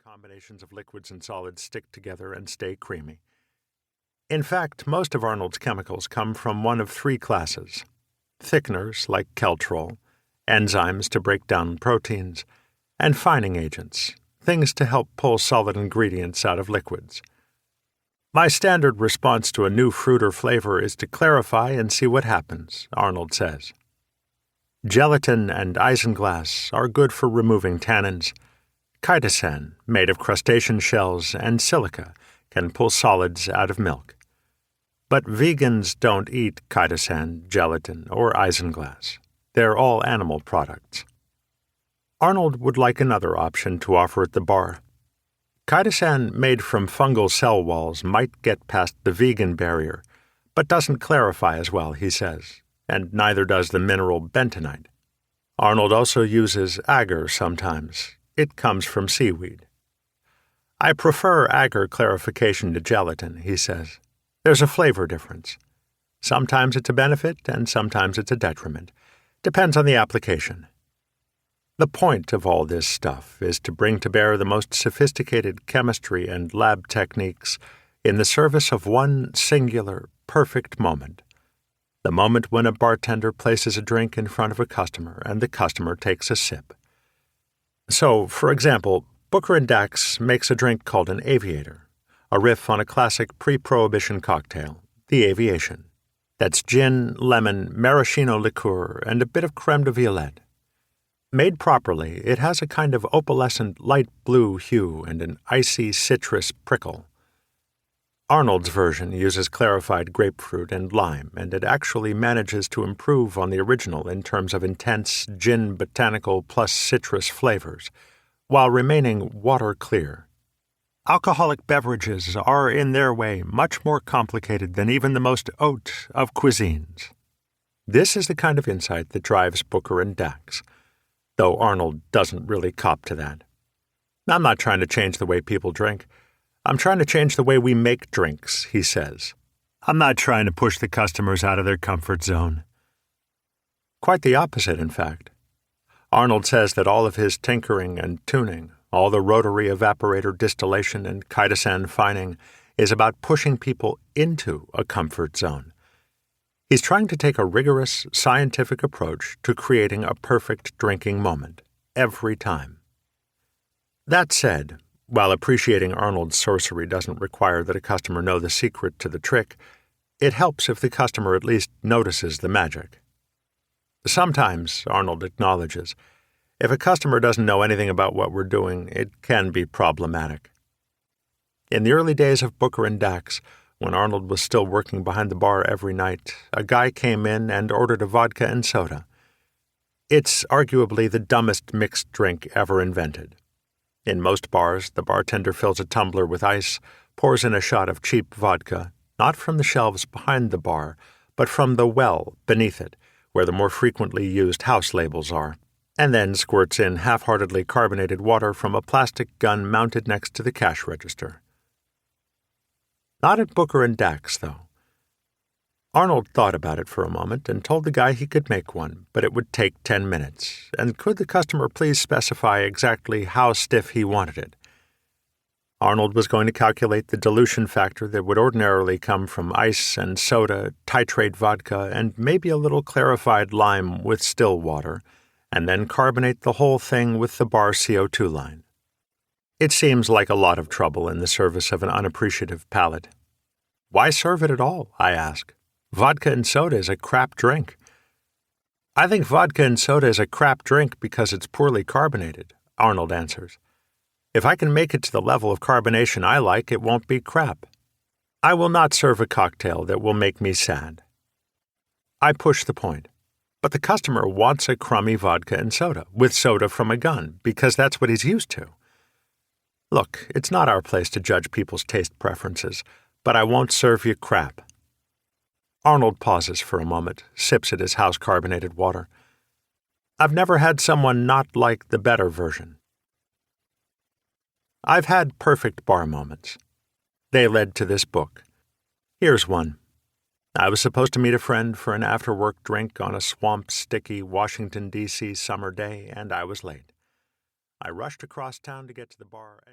combinations of liquids and solids stick together and stay creamy. In fact, most of Arnold's chemicals come from one of three classes: thickeners like Keltrol, enzymes to break down proteins, and fining agents, things to help pull solid ingredients out of liquids. My standard response to a new fruit or flavor is to clarify and see what happens, Arnold says. Gelatin and isinglass are good for removing tannins. Chitosan, made of crustacean shells, and silica can pull solids out of milk. But vegans don't eat chitosan, gelatin, or isinglass. They're all animal products. Arnold would like another option to offer at the bar. Chitosan made from fungal cell walls might get past the vegan barrier, but doesn't clarify as well, he says, and neither does the mineral bentonite. Arnold also uses agar sometimes. It comes from seaweed. I prefer agar clarification to gelatin, he says. There's a flavor difference. Sometimes it's a benefit and sometimes it's a detriment. Depends on the application. The point of all this stuff is to bring to bear the most sophisticated chemistry and lab techniques in the service of one singular, perfect moment. The moment when a bartender places a drink in front of a customer and the customer takes a sip. So, for example, Booker & Dax makes a drink called an Aviator, a riff on a classic pre-Prohibition cocktail, the Aviation. That's gin, lemon, maraschino liqueur, and a bit of creme de violette. Made properly, it has a kind of opalescent light blue hue and an icy citrus prickle. Arnold's version uses clarified grapefruit and lime, and it actually manages to improve on the original in terms of intense gin botanical plus citrus flavors, while remaining water clear. Alcoholic beverages are, in their way, much more complicated than even the most haute of cuisines. This is the kind of insight that drives Booker & Dax, though Arnold doesn't really cop to that. I'm not trying to change the way people drink. I'm trying to change the way we make drinks, he says. I'm not trying to push the customers out of their comfort zone. Quite the opposite, in fact. Arnold says that all of his tinkering and tuning, all the rotary evaporator distillation and chitosan fining, is about pushing people into a comfort zone. He's trying to take a rigorous, scientific approach to creating a perfect drinking moment, every time. That said, while appreciating Arnold's sorcery doesn't require that a customer know the secret to the trick, it helps if the customer at least notices the magic. Sometimes, Arnold acknowledges, if a customer doesn't know anything about what we're doing, it can be problematic. In the early days of Booker & Dax, when Arnold was still working behind the bar every night, a guy came in and ordered a vodka and soda. It's arguably the dumbest mixed drink ever invented. In most bars, the bartender fills a tumbler with ice, pours in a shot of cheap vodka, not from the shelves behind the bar, but from the well beneath it, where the more frequently used house labels are, and then squirts in half-heartedly carbonated water from a plastic gun mounted next to the cash register. Not at Booker & Dax, though. Arnold thought about it for a moment and told the guy he could make one, but it would take 10 minutes, and could the customer please specify exactly how stiff he wanted it. Arnold was going to calculate the dilution factor that would ordinarily come from ice and soda, titrate vodka, and maybe a little clarified lime with still water, and then carbonate the whole thing with the bar CO2 line. It seems like a lot of trouble in the service of an unappreciative palate. Why serve it at all, I ask. Vodka and soda is a crap drink. I think vodka and soda is a crap drink because it's poorly carbonated, Arnold answers. If I can make it to the level of carbonation I like, it won't be crap. I will not serve a cocktail that will make me sad. I push the point. But the customer wants a crummy vodka and soda, with soda from a gun, because that's what he's used to. Look, it's not our place to judge people's taste preferences, but I won't serve you crap. Arnold pauses for a moment, sips at his house-carbonated water. I've never had someone not like the better version. I've had perfect bar moments. They led to this book. Here's one. I was supposed to meet a friend for an after-work drink on a swamp-sticky Washington, D.C. summer day, and I was late. I rushed across town to get to the bar and